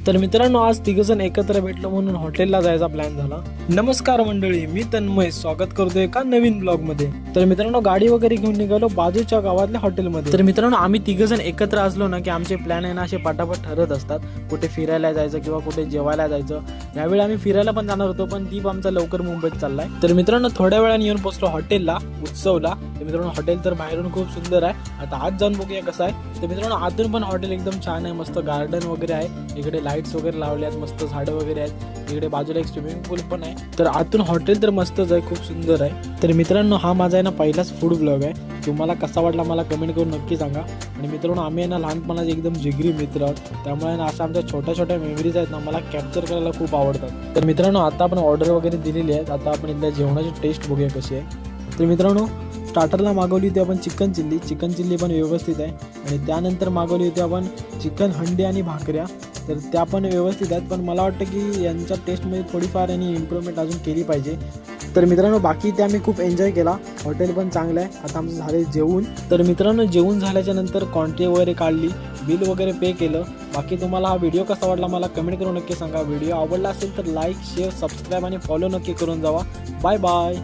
तर मित्रांनो, आज तिघजण एकत्र भेटलो म्हणून हॉटेलला जायचा प्लॅन झाला. नमस्कार मंडळी, मी तन्मय स्वागत करतोय एका नवीन ब्लॉग मध्ये. तर मित्रांनो, गाडी वगैरे घेऊन निघालो बाजूच्या गावातल्या हॉटेलमध्ये. तर मित्रांनो, आम्ही तिघजण एकत्र असलो ना की आमचे प्लॅन आहे ना असे पटापट ठरत असतात. कुठे फिरायला जायचं किंवा कुठे जेवायला जायचं. यावेळी आम्ही फिरायला पण जाणार होतो, पण दीप आमचा लवकर मुंबईत चाललाय. तर मित्रांनो, थोड्या वेळाने येऊन पोहोचलो हॉटेलला, उत्सवला. तर मित्रांनो, हॉटेल तर बाहेरून खूप सुंदर आहे. आता आज जाऊन बघूया कसं आहे. तर मित्रांनो, आतून पण हॉटेल एकदम छान आहे. मस्त गार्डन वगैरे आहे. इकडे लाईट्स वगैरे लावले आहेत, मस्त झाडं वगैरे आहेत. इकडे बाजूला एक स्विमिंग पूल पण आहे. तर आतून हॉटेल तर मस्तच आहे, खूप सुंदर आहे. तर मित्रांनो, हा माझा आहे ना पहिलाच फूड ब्लॉग आहे. तुम्हाला कसा वाटला मला कमेंट करून नक्की सांगा. आणि मित्रांनो, आम्ही आहे ना लहानपणाचे एकदम जिगरी मित्र आहोत. त्यामुळे ना अशा आमच्या छोट्या छोट्या मेमरीज आहेत ना, मला कॅप्चर करायला खूप आवडतात. तर मित्रांनो, आता आपण ऑर्डर वगैरे दिलेली आहेत. आता आपण इथल्या जेवणाची टेस्ट बघूया कशी आहे. तर मित्रांनो, स्टार्टरला मागवली होती आपण चिकन चिल्ली पण व्यवस्थित आहे. आणि त्यानंतर मागवली होती आपण चिकन हंडी आणि भाकऱ्या. तर त्या पण व्यवस्थित आहेत, पण मला वाटतं की यांच्या टेस्टमध्ये थोडीफार यांनी इम्प्रूव्हमेंट अजून केली पाहिजे. तर मित्रांनो, बाकी ते आम्ही खूप एन्जॉय केला. हॉटेल पण चांगलं आहे. आता आमचं झालं जेवून. तर मित्रांनो, जेवून झाल्याच्या नंतर क्वांटिटी वगैरे काढली, बिल वगैरे पे केलं. बाकी तुम्हाला हा व्हिडिओ कसा वाटला मला कमेंट करून नक्की सांगा. व्हिडिओ आवडला असेल तर लाईक, शेअर, सबस्क्राईब आणि फॉलो नक्की करून जावा. Bye bye.